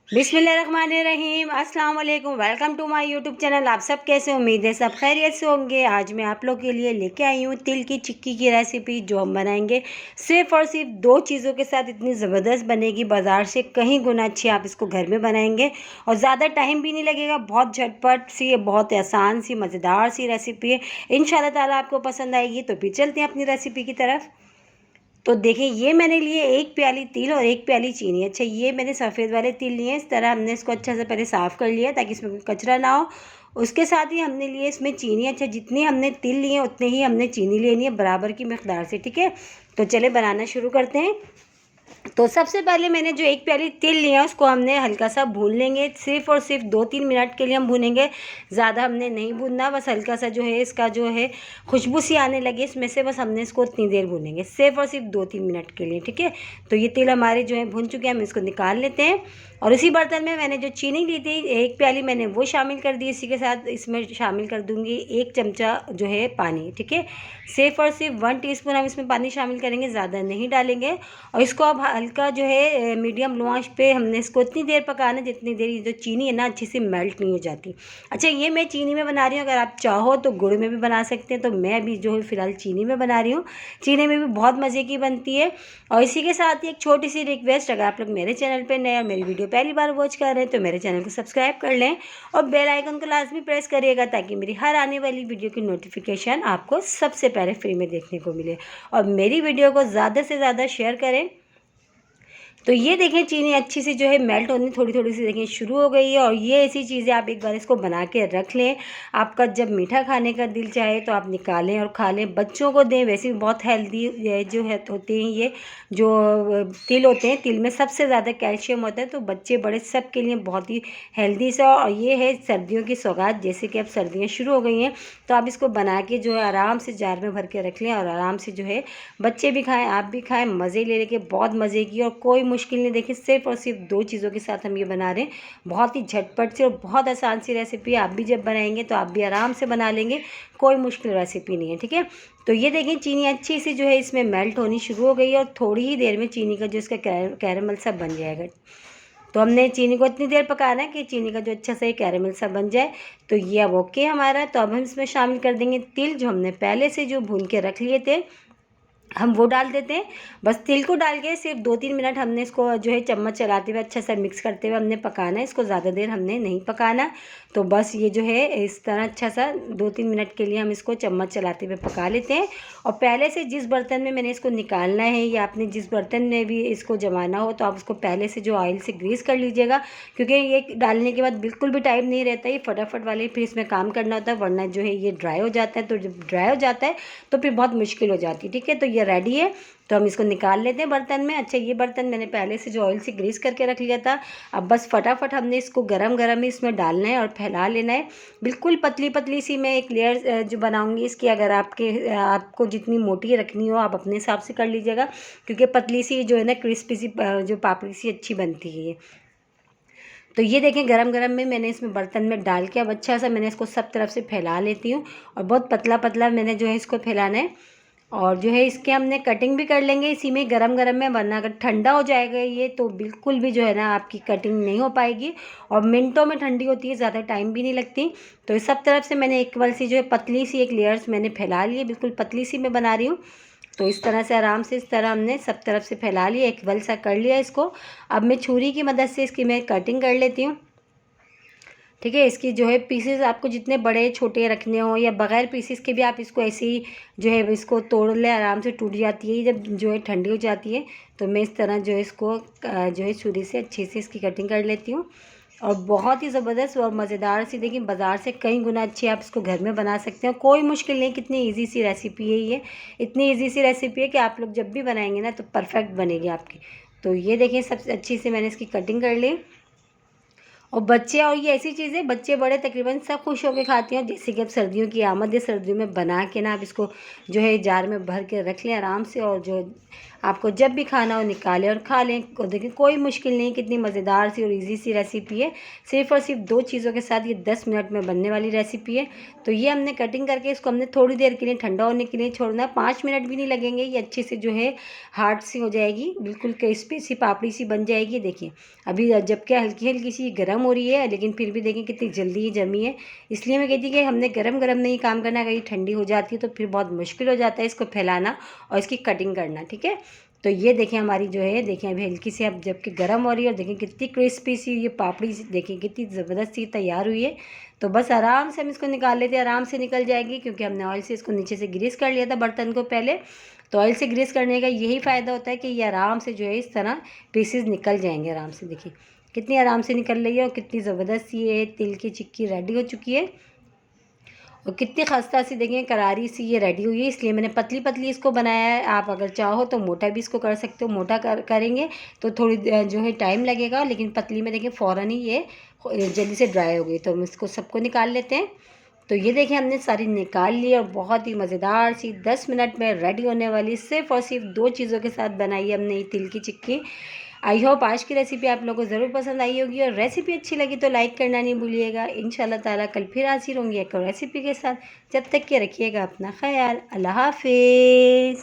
बिस्मिल्लाहिर्रहमानिर्रहीम, अस्सलाम वालेकुम। Welcome to my YouTube channel. आप सब कैसे, उम्मीद है सब खैरियत से होंगे। आज मैं आप लोग के लिए लेके आई हूँ तिल की चिक्की की रेसिपी, जो हम बनाएंगे सिर्फ़ और सिर्फ दो चीज़ों के साथ। इतनी ज़बरदस्त बनेगी, बाज़ार से कहीं गुना अच्छी आप इसको घर में बनाएंगे और ज़्यादा टाइम भी नहीं लगेगा। बहुत झटपट सी, बहुत आसान सी, मज़ेदार सी रेसिपी है। इंशाल्लाह ताला आपको पसंद आएगी। तो फिर चलते हैं अपनी रेसिपी की तरफ। तो देखें, ये मैंने लिए एक प्याली तिल और एक प्याली चीनी। अच्छा, ये मैंने सफ़ेद वाले तिल लिए। इस तरह हमने इसको अच्छा से पहले साफ़ कर लिया ताकि इसमें कोई कचरा ना हो। उसके साथ ही हमने लिए इसमें चीनी। अच्छा, जितनी हमने तिल लिए उतने ही हमने चीनी लेनी है, बराबर की मिकदार से। ठीक है, तो चले बनाना शुरू करते हैं। तो सबसे पहले मैंने जो एक प्याली तिल लिया उसको हमने हल्का सा भून लेंगे। सिर्फ और सिर्फ 2-3 मिनट के लिए हम भूनेंगे, ज़्यादा हमने नहीं भूनना। बस हल्का सा जो है इसका जो है खुशबू सी आने लगे इसमें से, बस हमने इसको उतनी देर भूनेंगे, सिर्फ और सिर्फ 2-3 मिनट के लिए। ठीक है, तो ये तिल हमारे जो है भून चुके हैं, हम इसको निकाल लेते हैं। और इसी बर्तन में मैंने जो चीनी ली थी एक प्याली, मैंने वो शामिल कर दी। इसी के साथ इसमें शामिल कर दूंगी 1 चमचा जो है पानी। ठीक है, सिर्फ और सिर्फ 1 टीस्पून हम इसमें पानी शामिल करेंगे, ज़्यादा नहीं डालेंगे। और इसको अब हल्का जो है मीडियम लो आंच पे हमने इसको इतनी देर पकाना जितनी देर ये जो चीनी है ना अच्छे से मेल्ट नहीं हो जाती। अच्छा, ये मैं चीनी में बना रही हूँ, अगर आप चाहो तो गुड़ में भी बना सकते हैं। तो मैं अभी जो है फ़िलहाल चीनी में बना रही हूँ। चीनी में भी बहुत मज़े की बनती है। और इसी के साथ ही एक छोटी सी रिक्वेस्ट, अगर आप लोग मेरे चैनल पर नए और मेरी वीडियो पहली बार वॉच कर रहे हैं तो मेरे चैनल को सब्सक्राइब कर लें और बेल आइकन को लाजमी प्रेस करिएगा ताकि मेरी हर आने वाली वीडियो की नोटिफिकेशन आपको सबसे पहले फ्री में देखने को मिले। और मेरी वीडियो को ज़्यादा से ज़्यादा शेयर करें। तो ये देखें, चीनी अच्छी सी जो है मेल्ट होनी थोड़ी थोड़ी सी देखें शुरू हो गई है। और ये ऐसी चीज़ें आप एक बार इसको बना के रख लें, आपका जब मीठा खाने का दिल चाहे तो आप निकालें और खा लें। बच्चों को दें, वैसे भी बहुत हेल्दी जो है होते हैं ये जो तिल होते हैं। तिल में सबसे ज़्यादा कैल्शियम होता है, तो बच्चे बड़े सब के लिए बहुत ही हेल्दी सा। और ये है सर्दियों की सौगात, जैसे कि अब सर्दियाँ शुरू हो गई हैं तो आप इसको बना के जो है आराम से जार में भर के रख लें और आराम से जो है बच्चे भी खाएं, आप भी खाएं, मज़े ले लेके, बहुत मज़े की। और कोई मुश्किल नहीं, देखिए सिर्फ और सिर्फ दो चीज़ों के साथ हम ये बना रहे हैं। बहुत ही झटपट से और बहुत आसान सी रेसिपी है। आप भी जब बनाएंगे तो आप भी आराम से बना लेंगे, कोई मुश्किल रेसिपी नहीं है। ठीक है, तो ये देखिए चीनी अच्छी सी जो है इसमें मेल्ट होनी शुरू हो गई है और थोड़ी ही देर में चीनी का जो इसका कैरेमल सा बन जाएगा। तो हमने चीनी को इतनी देर पकाना है कि चीनी का जो अच्छा सा कैरेमल सा बन जाए। तो ये अब ओके हमारा। तो अब हम इसमें शामिल कर देंगे तिल, जो हमने पहले से जो भून के रख लिए थे, हम वो डाल देते हैं। बस तिल को डाल के सिर्फ 2-3 मिनट हमने इसको जो है चम्मच चलाते हुए अच्छा सा मिक्स करते हुए हमने पकाना है। इसको ज़्यादा देर हमने नहीं पकाना। तो बस ये जो है इस तरह अच्छा सा 2-3 मिनट के लिए हम इसको चम्मच चलाते हुए पका लेते हैं। और पहले से जिस बर्तन में मैंने इसको निकालना है या आपने जिस बर्तन में भी इसको जमाना हो तो आप उसको पहले से जो ऑयल से ग्रीस कर लीजिएगा, क्योंकि ये डालने के बाद बिल्कुल भी टाइम नहीं रहता, ये फटाफट वाले फिर इसमें काम करना होता है, वरना जो है ये ड्राई हो जाता है। तो जब ड्राई हो जाता है तो फिर बहुत मुश्किल हो जाती है। ठीक है, तो ये रेडी है, तो हम इसको निकाल लेते हैं बर्तन में। अच्छा, ये बर्तन मैंने पहले से जो ऑयल से ग्रीस करके रख लिया था। अब बस फटाफट हमने इसको गरम गरम ही इसमें डालना है और फैला लेना है। बिल्कुल पतली पतली सी मैं एक लेयर जो बनाऊंगी इसकी, अगर आपको जितनी मोटी रखनी हो आप अपने हिसाब से कर लीजिएगा, क्योंकि पतली सी जो है ना क्रिस्पी सी जो पापड़ी सी अच्छी बनती है ये। तो ये देखें, गरम गरम में मैंने इसमें बर्तन में डाल के अब अच्छा सा मैंने इसको सब तरफ से फैला लेती हूँ। और बहुत पतला पतला मैंने जो है इसको फैलाना है। और जो है इसके हमने कटिंग भी कर लेंगे इसी में गरम गरम में, वरना अगर ठंडा हो जाएगा ये तो बिल्कुल भी जो है ना आपकी कटिंग नहीं हो पाएगी। और मिनटों में ठंडी होती है, ज़्यादा टाइम भी नहीं लगती। तो इस सब तरफ से मैंने इक्वल सी जो है पतली सी एक लेयर्स मैंने फैला ली है, बिल्कुल पतली सी मैं बना रही हूँ। तो इस तरह से आराम से इस तरह हमने सब तरफ से फैला लिया, इक्वल सा कर लिया इसको। अब मैं छुरी की मदद से इसकी मैं कटिंग कर लेती हूँ। ठीक है, इसकी जो है पीसेस आपको जितने बड़े छोटे रखने हो या बगैर पीसेस के भी आप इसको ऐसे ही जो है इसको तोड़ ले, आराम से टूट जाती है जब जो है ठंडी हो जाती है। तो मैं इस तरह जो है इसको जो है छुरी से अच्छे से इसकी कटिंग कर लेती हूँ। और बहुत ही ज़बरदस्त और मज़ेदार सी, देखिए बाज़ार से कई गुना अच्छी आप इसको घर में बना सकते हो, कोई मुश्किल नहीं। कितनी ईजी सी रेसिपी है ये, इतनी ईजी सी रेसिपी है कि आप लोग जब भी बनाएंगे ना तो परफेक्ट बनेगी आपकी। तो ये देखिए सबसे अच्छी से मैंने इसकी कटिंग कर ली। और बच्चे, और ये ऐसी चीज़ें बच्चे बड़े तकरीबन सब खुश होकर खाते हैं। जैसे कि अब सर्दियों की आमद है, सर्दियों में बना के ना आप इसको जो है जार में भर के रख लें आराम से। और जो आपको जब भी खाना हो निकालें और खा लें। देखिए कोई मुश्किल नहीं, कितनी मज़ेदार सी और इजी सी रेसिपी है। सिर्फ़ और सिर्फ 2 चीज़ों के साथ ये 10 मिनट में बनने वाली रेसिपी है। तो ये हमने कटिंग करके इसको हमने थोड़ी देर के लिए ठंडा होने के लिए छोड़ना है, 5 मिनट भी नहीं लगेंगे। ये अच्छे से जो है हार्ड सी हो जाएगी, बिल्कुल क्रिस्पी सी पापड़ी सी बन जाएगी। देखिए अभी जबकि हल्की हल्की सी गर्म हो रही है, लेकिन फिर भी देखें कितनी जल्दी ये जमी है। इसलिए मैं कहती कि हमने गरम गरम नहीं काम करना, अगर ये ठंडी हो जाती है तो फिर बहुत मुश्किल हो जाता है इसको फैलाना और इसकी कटिंग करना। ठीक है, तो ये देखें हमारी जो है, देखें अभी हल्की से अब जबकि गर्म हो रही है और देखें कितनी क्रिस्पी सी ये पापड़ी सी, देखें कितनी ज़बरदस्त सी तैयार हुई है। तो बस आराम से हम इसको निकाल लेते हैं, आराम से निकल जाएगी क्योंकि हमने ऑयल से इसको नीचे से ग्रीस कर लिया था बर्तन को पहले। तो ऑयल से ग्रीस करने का यही फ़ायदा होता है कि ये आराम से जो है इस तरह पीसेस निकल जाएंगे आराम से। देखिए कितनी आराम से निकल रही है और कितनी ज़बरदस्त ये तिल की चिक्की रेडी हो चुकी है और कितनी खस्ता सी देखें करारी सी ये रेडी हुई है। इसलिए मैंने पतली पतली इसको बनाया है। आप अगर चाहो तो मोटा भी इसको कर सकते हो, मोटा करेंगे तो थोड़ी जो है टाइम लगेगा, लेकिन पतली में देखें फ़ौरन ही ये जल्दी से ड्राई हो गई। तो हम इसको सबको निकाल लेते हैं। तो ये देखें हमने सारी निकाल ली और बहुत ही मज़ेदार सी 10 मिनट में रेडी होने वाली सिर्फ़ और सिर्फ 2 चीज़ों के साथ बनाई है हमने ये तिल की चिक्की। आई होप आज की रेसिपी आप लोगों को ज़रूर पसंद आई होगी और रेसिपी अच्छी लगी तो लाइक करना नहीं भूलिएगा। इंशाल्लाह ताला कल फिर हाजिर होंगी एक और रेसिपी के साथ। जब तक के रखिएगा अपना ख्याल। अल्लाह हाफिज़।